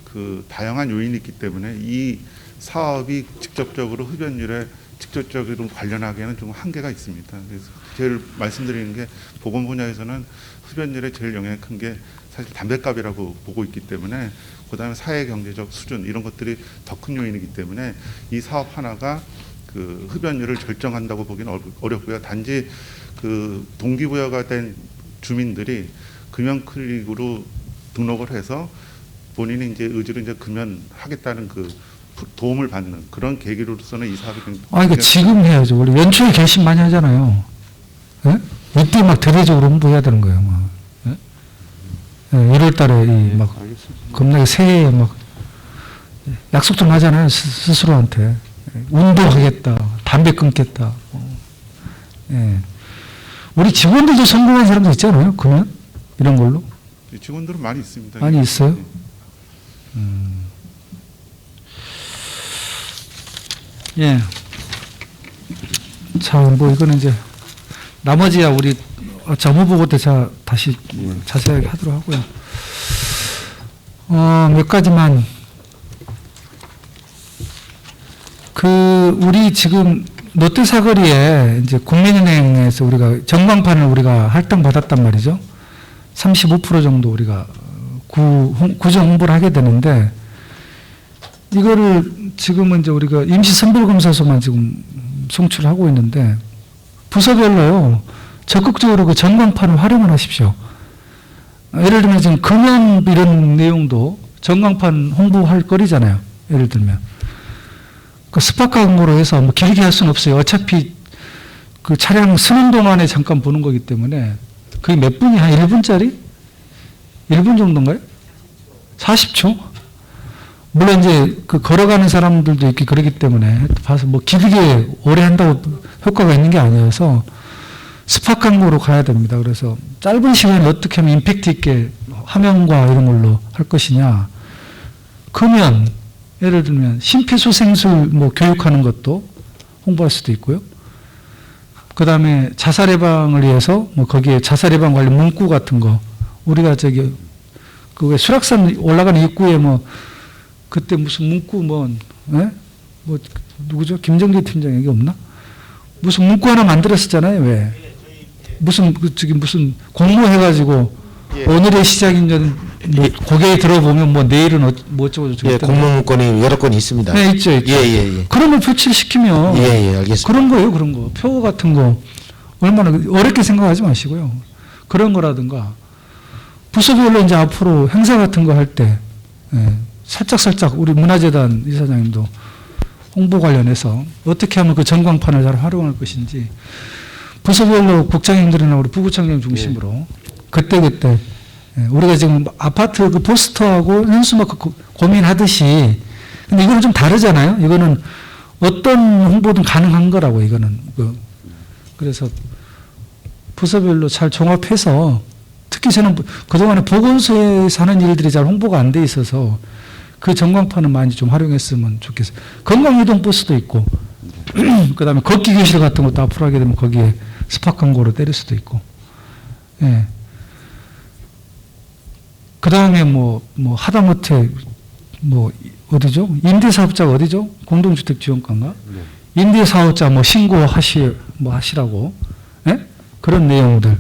그 다양한 요인이 있기 때문에 이 사업이 직접적으로 흡연율에 직접적으로 관련하기에는 좀 한계가 있습니다. 그래서 제일 말씀드리는 게 보건 분야에서는 흡연율에 제일 영향이 큰 게 사실 담배값이라고 보고 있기 때문에 그다음에 사회 경제적 수준 이런 것들이 더 큰 요인이기 때문에 이 사업 하나가 그 흡연율을 결정한다고 보기는 어렵고요. 단지 그 동기부여가 된 주민들이 금연 클릭으로 등록을 해서 본인이 이제 의지로 이제 금연하겠다는 그 도움을 받는 그런 계기로서는 이 사업이 그러니까 지금 해야죠. 원래 연초에 결심 많이 하잖아요. 예? 이때 막 대대적으로 홍보해야 되는 거예요. 막. 예? 예, 1월 달에 막 겁나게 새해에 막 약속 좀 하잖아요. 스스로한테. 운동하겠다. 담배 끊겠다. 예. 우리 직원들도 성공한 사람도 있잖아요. 그러면 이런 걸로. 직원들은 많이 있습니다. 많이 있어요? 예. 자, 뭐 이거는 이제 나머지야 우리 정무 보고 때 제가 다시 자세하게 하도록 하고요. 몇 가지만 우리 지금 롯데 사거리에 이제 국민은행에서 우리가 전광판을 우리가 할당받았단 말이죠. 35% 정도 우리가 구정 홍보를 하게 되는데 이거를 지금은 이제 우리가 임시 선별검사소만 지금 송출하고 있는데 부서별로요 적극적으로 그 전광판을 활용을 하십시오. 예를 들면 지금 금연 이런 내용도 전광판 홍보할 거리잖아요. 예를 들면 그 스파카 광고로 해서 뭐 길게 할 수는 없어요. 어차피 그 차량 쓰는 동안에 잠깐 보는 거기 때문에 그게 몇 분이 한 1분짜리? 1분 정도인가요? 40초? 물론 이제 그 걸어가는 사람들도 있기 그러기 때문에 봐서 뭐 길게 오래 한다고 효과가 있는 게 아니어서 스팟 광고로 가야 됩니다. 그래서 짧은 시간에 어떻게 하면 임팩트 있게 화면과 이런 걸로 할 것이냐. 금연, 예를 들면 심폐소생술 뭐 교육하는 것도 홍보할 수도 있고요. 그 다음에 자살 예방을 위해서 뭐 거기에 자살 예방 관련 문구 같은 거 우리가 저기 그 왜 수락산 올라가는 입구에 뭐 그때 무슨 문구 뭐 누구죠? 김정재 팀장 여기 없나? 무슨 문구 하나 만들었었잖아요. 왜? 무슨 무슨 공모해가지고 오늘의 시작인 뭐 거기에 들어보면 뭐 내일은 뭐 어쩌고 저쩌고. 예, 공모 문건이 여러 건 있습니다. 네, 있죠. 예. 그런 걸 표출시키면. 예, 알겠습니다. 그런 거예요, 그런 거. 표 같은 거 얼마나 어렵게 생각하지 마시고요. 그런 거라든가 부서별로 이제 앞으로 행사 같은 거 할 때 살짝 우리 문화재단 이사장님도 홍보 관련해서 어떻게 하면 그 전광판을 잘 활용할 것인지 부서별로 국장님들이나 우리 부구청장 중심으로 그때 우리가 지금 아파트 그 포스터하고 현수막 고민하듯이 근데 이거는 좀 다르잖아요. 이거는 어떤 홍보든 가능한 거라고 이거는 그래서 부서별로 잘 종합해서 특히 저는 그동안에 보건소에 사는 일들이 잘 홍보가 안 돼 있어서 그 전광판은 많이 좀 활용했으면 좋겠어요. 건강이동버스도 있고 그 다음에 걷기 교실 같은 것도 앞으로 하게 되면 거기에 스팟 광고로 때릴 수도 있고 예. 그 다음에 뭐 하다못해 뭐 어디죠? 임대사업자가 어디죠? 공동주택지원과인가? 임대사업자 뭐 하시라고 예? 그런 내용들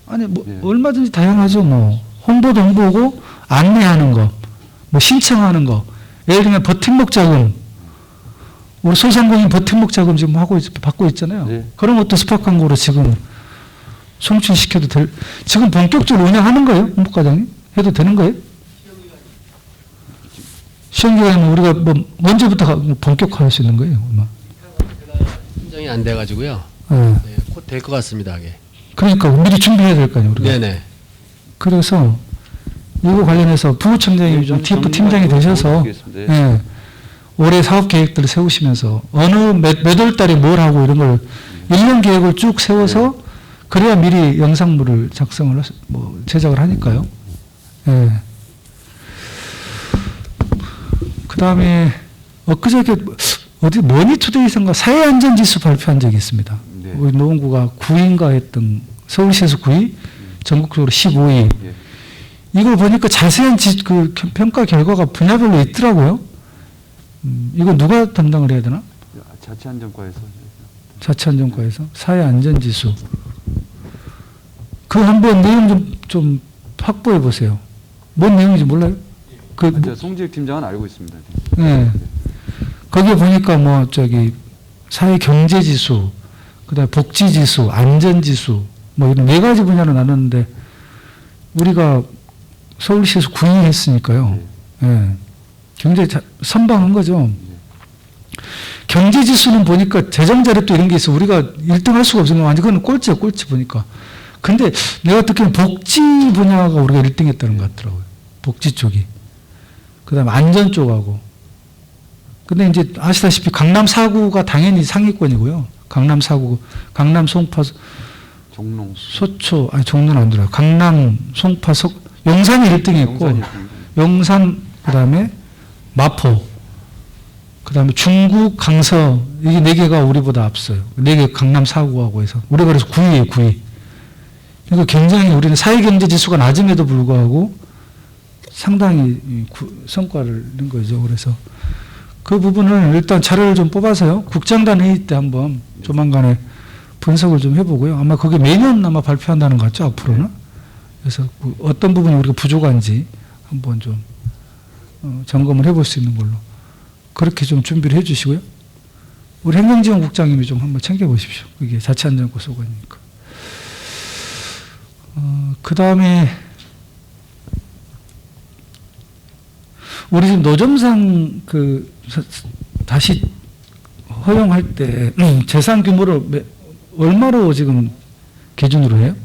아니 뭐 얼마든지 다양하죠. 뭐 홍보도 홍보고 안내하는 거, 뭐 신청하는 거. 예를 들면 버팀목 자금, 우리 소상공인 버팀목 자금 지금 받고 있잖아요. 그런 것도 스팟 광고로 지금 송출시켜도 지금 본격적으로 운영하는 거예요, 홍보과장님? 해도 되는 거예요? 시험 기간이면 우리가 뭐 언제부터 본격화할 수 있는 거예요, 아마? 신청이 안 돼가지고요. 네, 곧 될 것 같습니다, 이게. 그러니까 미리 준비해야 될 거 아니에요, 우리가. 네네. 그래서 이거 관련해서 부구청장이 좀 TF 팀장이 되셔서 올해 사업 계획들을 세우시면서 어느 몇 월 달에 뭘 하고 이런 걸 1년 계획을 쭉 세워서 그래야 미리 영상물을 작성을 제작을 하니까요. 예. 그 다음에 엊그저께 어디 머니투데이선가 사회안전지수 발표한 적이 있습니다. 우리 노원구가 9위인가 했던 서울시에서 9위, 전국적으로 15위. 이걸 보니까 자세한 그 평가 결과가 분야별로 있더라고요. 이거 누가 담당을 해야 되나? 자치안전과에서. 자치안전과에서 사회안전지수. 그 한번 내용 좀 확보해 보세요. 뭔 내용인지 몰라요? 송지혁 팀장은 알고 있습니다. 네. 거기에 보니까 뭐 저기 사회경제지수, 그다음에 복지지수, 안전지수 뭐 이런 4가지 분야로 나눴는데 우리가 서울시에서 9위 했으니까요. 네. 굉장히 선방한 거죠. 경제지수는 보니까 재정자립도 이런 게 있어. 우리가 1등 할 수가 없어요. 완전 그건 꼴찌야, 꼴찌 보니까. 근데 내가 듣기로는 복지 분야가 우리가 1등 했다는 것 같더라고요. 복지 쪽이. 그 다음에 안전 쪽하고. 근데 이제 아시다시피 강남 4구가 당연히 상위권이고요. 강남 4구, 강남 송파, 종로, 소초, 아니 종로는 안 들어요. 강남, 송파, 용산이 1등 했고, 용산, 그 다음에 마포, 그 다음에 중구, 강서, 이게 4개가 우리보다 앞서요. 4개 강남 4구하고 해서. 우리가 그래서 9위예요, 9위. 그러니까 굉장히 우리는 사회경제지수가 낮음에도 불구하고 상당히 성과를 낸 거죠. 그래서 그 부분을 일단 자료를 좀 뽑아서요. 국장단 회의 때 한번 조만간에 분석을 좀 해보고요. 아마 그게 매년 아마 발표한다는 것 같죠, 앞으로는. 그래서 어떤 부분이 우리가 부족한지 한번 좀 점검을 해볼 수 있는 걸로. 그렇게 좀 준비를 해 주시고요. 우리 행정지원국장님이 좀 한번 챙겨보십시오. 그게 자치안전과 소관이니까. 그 다음에 우리 지금 노점상 다시 허용할 때 재산 규모를 얼마로 지금 기준으로 해요?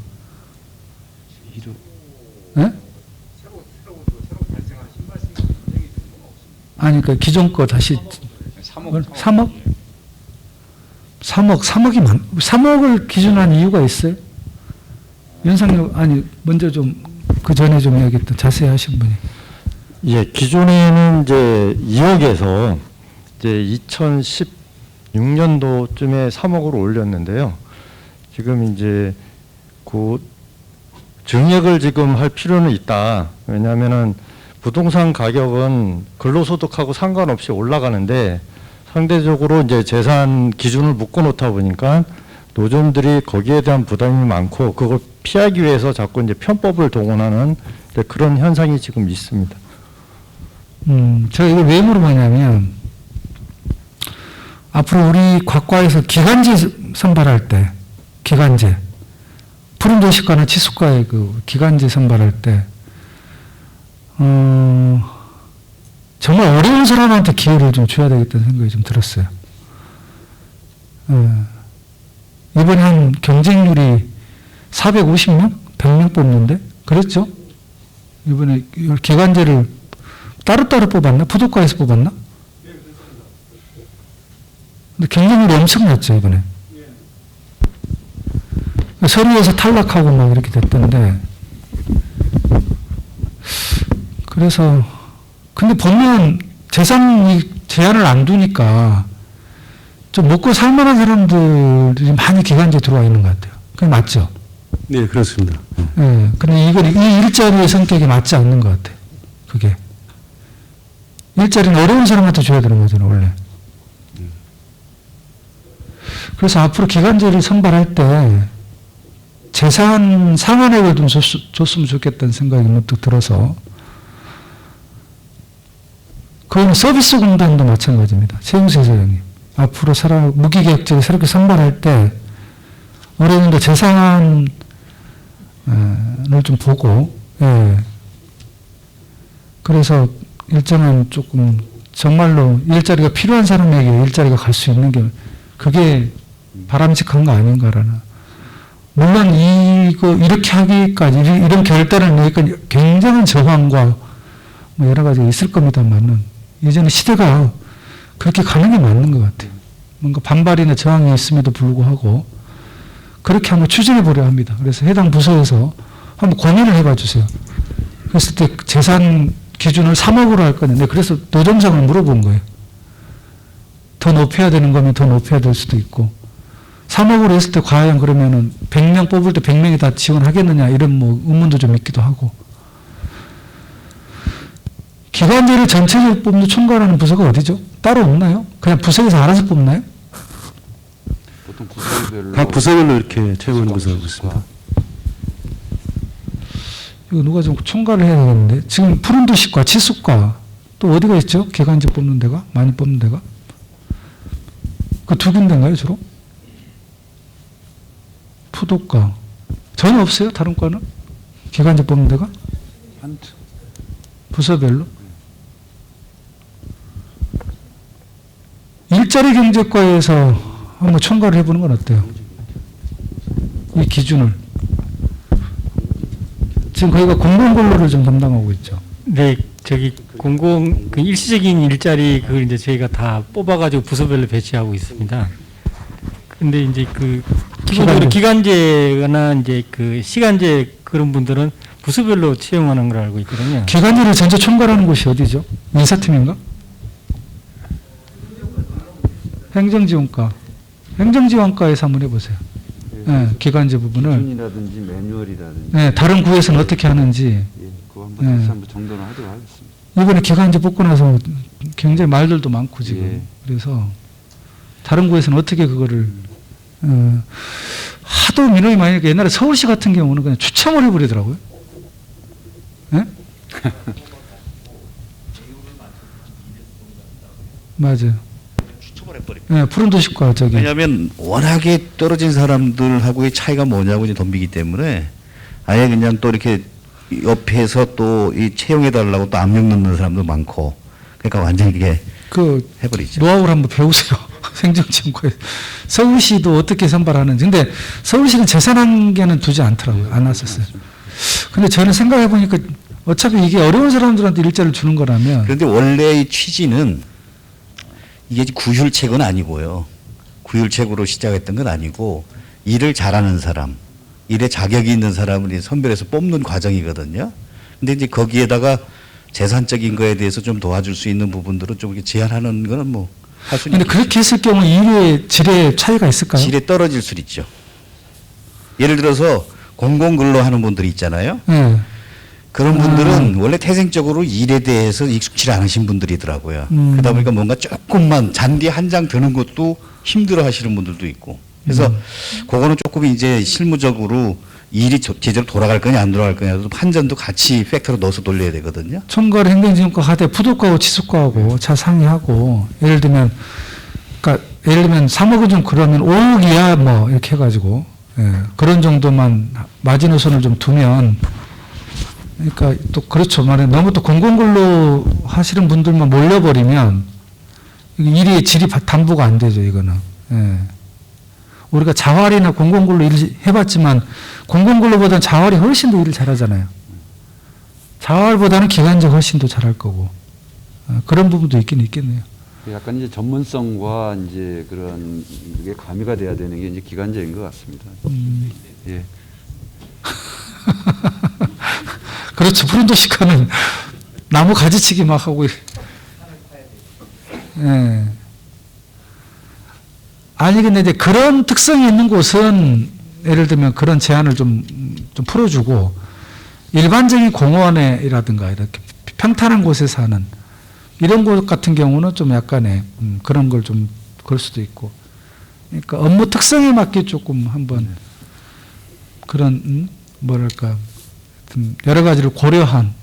네? 아니, 그러니까 기존 거 다시 3억? 3억을 기준으로 한 이유가 있어요? 윤상열, 아니, 먼저 좀, 그 전에 좀 이야기했던 자세히 하신 분이. 예, 기존에는 이제 2억에서 이제 2016년도쯤에 3억으로 올렸는데요. 지금 이제 그 증액을 지금 할 필요는 있다. 왜냐하면은 부동산 가격은 근로소득하고 상관없이 올라가는데 상대적으로 이제 재산 기준을 묶어 놓다 보니까 노점들이 거기에 대한 부담이 많고 그걸 피하기 위해서 자꾸 이제 편법을 동원하는 그런 현상이 지금 있습니다. 제가 이걸 왜 물어보냐면 앞으로 우리 과과에서 기간제 선발할 때 기간제 푸른도시과나 치수과의 그 기간제 선발할 때 정말 어려운 사람한테 기회를 좀 줘야 되겠다는 생각이 좀 들었어요. 이번에 한 경쟁률이 450명? 100명 뽑는데? 그랬죠? 이번에 기간제를 따로따로 뽑았나? 부도과에서 뽑았나? 근데 경쟁률이 엄청났죠, 이번에. 서류에서 탈락하고 막 이렇게 됐던데. 그래서, 근데 보면 재산이 제한을 안 두니까 좀 먹고 살만한 사람들이 많이 기간제 들어와 있는 것 같아요. 그게 맞죠? 네, 그렇습니다. 네, 근데 이 일자리의 성격이 맞지 않는 것 같아요. 그게. 일자리는 어려운 사람한테 줘야 되는 거잖아요, 원래. 그래서 앞으로 기간제를 선발할 때 재산 상한액을 좀 줬으면 좋겠다는 생각이 문득 들어서 그건 서비스 공단도 마찬가지입니다. 최용수 회장님. 앞으로 무기계획제를 새롭게 선발할 때 어려운데 재산을 좀 보고, 예. 그래서 일정한 조금 정말로 일자리가 필요한 사람에게 일자리가 갈 수 있는 게 그게 바람직한 거 아닌가라는. 물론 이렇게 하기까지 이런 결단을 내기까지 굉장한 저항과 뭐 여러 가지가 있을 겁니다만은 이제는 시대가 그렇게 가는 게 맞는 것 같아요. 뭔가 반발이나 저항이 있음에도 불구하고 그렇게 한번 추진해 보려 합니다. 그래서 해당 부서에서 한번 고민을 해봐 주세요. 그랬을 때 재산 기준을 3억으로 할 거는데 그래서 노점상을 물어본 거예요. 더 높여야 되는 거면 더 높여야 될 수도 있고 3억으로 했을 때 과연 그러면은 100명 뽑을 때 100명이 다 지원하겠느냐 이런 뭐 의문도 좀 있기도 하고 기관제를 전체적으로 뽑는 총괄하는 부서가 어디죠? 따로 없나요? 그냥 부서에서 알아서 뽑나요? 보통 부서별로 각 부서별로 이렇게 채용하는 부서가 있습니다. 이거 누가 좀 총괄을 해야 되겠는데. 지금 푸른도시과, 치수과 또 어디가 있죠? 기관제 뽑는 데가? 많이 뽑는 데가? 그 두 군데인가요, 주로? 푸도과. 전혀 없어요? 다른 과는? 기관제 뽑는 데가? 부서별로? 일자리 경제과에서 한번 총괄을 해보는 건 어때요? 이 기준을. 지금 거기가 공공근로를 좀 담당하고 있죠. 네, 저기 그 일시적인 일자리 그걸 이제 저희가 다 뽑아가지고 부서별로 배치하고 있습니다. 근데 이제 그 기본적으로 기간제나 이제 그 시간제 그런 분들은 부서별로 채용하는 걸 알고 있거든요. 기관제를 전체 총괄하는 곳이 어디죠? 인사팀인가? 행정지원과. 행정지원과에서 한번 해보세요. 네, 기관제 부분을. 기준이라든지 매뉴얼이라든지. 네, 다른 구에서는 어떻게 하는지. 예, 그거 한번 다시 한번 정돈을 하도록 하겠습니다. 이번에 기관제 뽑고 나서 굉장히 말들도 많고 지금. 예. 그래서 다른 구에서는 어떻게 그거를 하도 민원이 많이 니까 옛날에 서울시 같은 경우는 그냥 추첨을 해버리더라고요. 네? 맞아요. 네, 푸른도시과 저기. 왜냐하면 워낙에 떨어진 사람들하고의 차이가 뭐냐고 이제 덤비기 때문에 아예 그냥 또 이렇게 옆에서 또 이 채용해달라고 또 압력 넣는 사람도 많고 그러니까 완전히 이게 해버리죠. 노하우를 한번 배우세요. 행정지원과에. 서울시도 어떻게 선발하는지. 근데 서울시는 재산한계는 두지 않더라고요. 안 왔었어요. 근데 저는 생각해보니까 어차피 이게 어려운 사람들한테 일자리를 주는 거라면. 그런데 원래의 취지는 이게 구휼책은 아니고요. 구휼책으로 시작했던 건 아니고 일을 잘하는 사람, 일에 자격이 있는 사람을 선별해서 뽑는 과정이거든요. 근데 이제 거기에다가 재산적인 거에 대해서 좀 도와줄 수 있는 부분들은 좀 이렇게 제한하는 거는 뭐 할 수 있는. 근데 그렇게 했을 경우 일의 질에 차이가 있을까요? 질에 떨어질 수 있죠. 예를 들어서 공공근로 하는 분들이 있잖아요. 네. 그런 분들은 원래 태생적으로 일에 대해서 익숙치 않으신 분들이더라고요. 그러다 보니까 뭔가 조금만 잔디 한 장 드는 것도 힘들어 하시는 분들도 있고. 그래서 그거는 조금 이제 실무적으로 일이 제대로 돌아갈 거냐 안 돌아갈 거냐도 판전도 같이 팩터로 넣어서 돌려야 되거든요. 총괄 행정지원과 하되 푸도과하고 치수과하고 잘 상의하고 예를 들면 그러니까 예를 들면 3억은 좀 그러면 5억 이하 뭐 이렇게 해가지고 그런 정도만 마지노선을 좀 두면 그러니까 또 그렇죠. 말해 너무 또 공공근로 하시는 분들만 몰려버리면 일의 질이 담보가 안 되죠. 이거는. 우리가 자활이나 공공근로 일을 해봤지만 공공근로보다는 자활이 훨씬 더 일을 잘하잖아요. 자활보다는 기관제 훨씬 더 잘할 거고 그런 부분도 있긴 있겠네요. 약간 이제 전문성과 이제 그런 게 가미가 돼야 되는 게 이제 기관제인 것 같습니다. 예. 그렇죠. 푸른도시과는 나무 가지치기 막 하고. 예. 아니 근데 이제 그런 특성이 있는 곳은 예를 들면 그런 제한을 좀 풀어주고 일반적인 공원이라든가 이렇게 평탄한 곳에서 하는 이런 곳 같은 경우는 좀 약간의 그런 걸 좀 그럴 수도 있고. 그러니까 업무 특성에 맞게 조금 한번 그런 뭐랄까 여러 가지를 고려한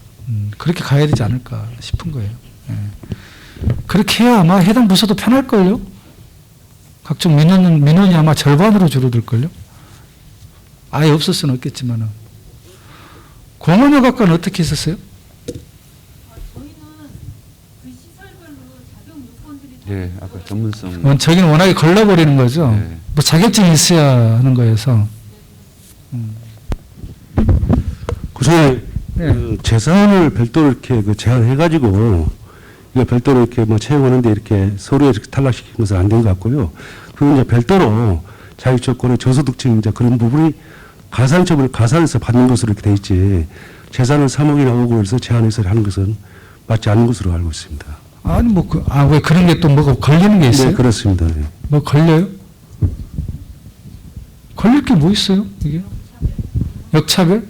그렇게 가야 되지 않을까 싶은 거예요. 예. 그렇게 해야 아마 해당 부서도 편할걸요? 각종 민원이 아마 절반으로 줄어들걸요? 아예 없을 수는 없겠지만은. 공원여가과는 어떻게 했었어요? 예, 아까 전문성. 저기는 워낙에 걸러버리는 거죠. 뭐 자격증이 있어야 하는 거여서. 구성에 그 재산을 별도로 이렇게 그 제한해가지고 이거 별도로 이렇게 뭐 채용하는데 이렇게 서류에 이렇게 탈락시킨 것은 안 된 것 같고요. 그리고 이제 별도로 자격 조건의 저소득층 이제 그런 부분이 가산점을 가산해서 받는 것으로 이렇게 돼 있지 재산을 3억이나 5억으로 해서 제한해서 하는 것은 맞지 않는 것으로 알고 있습니다. 아니 뭐 왜 그런 게 또 뭐가 걸리는 게 있어요? 네, 그렇습니다. 네. 뭐 걸려요? 걸릴 게 뭐 있어요? 이게 역차별?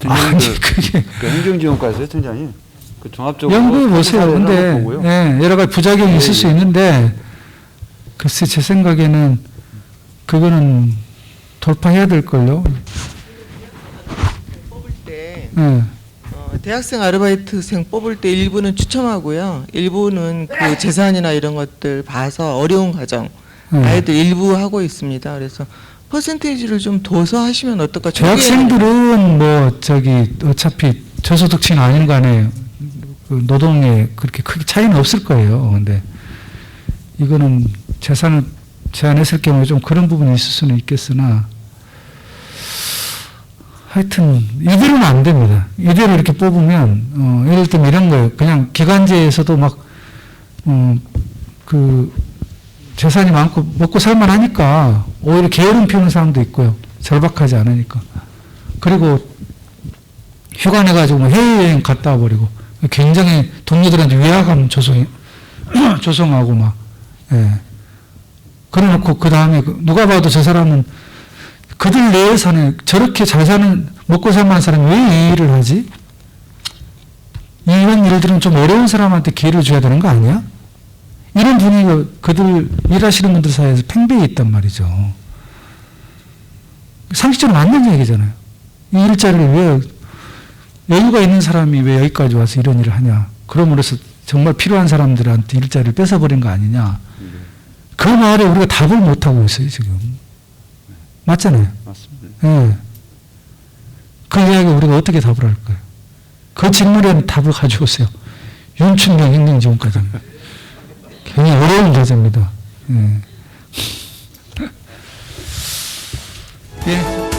아니 그게 그 행정지원과에서요, 팀장님. 그 종합적으로 연구해 보세요. 사례를 근데 한번 보고요. 예, 여러 가지 부작용이 예, 있을 수 예. 있는데 글쎄 제 생각에는 그거는 돌파해야 될 걸요. 때 예. 대학생 아르바이트생 뽑을 때 일부는 추첨하고요. 일부는 그 재산이나 이런 것들 봐서 어려운 과정 아이들 일부 하고 있습니다. 그래서 퍼센테이지를 좀 둬서 하시면 어떨까? 대학생들은 뭐 저기 어차피 저소득층 아닌 거 아니에요. 그 노동에 그렇게 크게 차이는 없을 거예요. 근데 이거는 재산을 제한했을 경우에 좀 그런 부분이 있을 수는 있겠으나 하여튼 이대로는 안 됩니다. 이대로 이렇게 뽑으면 예를 들면 이런 거예요. 그냥 기간제에서도 막 그 재산이 많고 먹고 살만하니까 오히려 게으름 피우는 사람도 있고요. 절박하지 않으니까. 그리고 휴가 내가지고 뭐 해외여행 갔다 와버리고 굉장히 동료들한테 위화감 조성하고 막 예. 그래놓고 그 다음에 누가 봐도 저 사람은 그들 내에서는 저렇게 잘 사는 먹고 살만한 사람이 왜 이 일을 하지? 이런 일들은 좀 어려운 사람한테 기회를 줘야 되는 거 아니야? 이런 분위기가 그들 일하시는 분들 사이에서 팽배해 있단 말이죠. 상식적으로 맞는 얘기잖아요. 이 일자리를 왜 여유가 있는 사람이 왜 여기까지 와서 이런 일을 하냐? 그럼으로써 정말 필요한 사람들한테 일자리를 뺏어버린 거 아니냐? 그 말에 우리가 답을 못 하고 있어요 지금. 맞잖아요. 맞습니다. 예. 그 이야기 우리가 어떻게 답을 할까요? 그 질문에는 답을 가져오세요. 윤춘경 행정지원과장. 굉장히 어려운 과제입니다. 예. 예.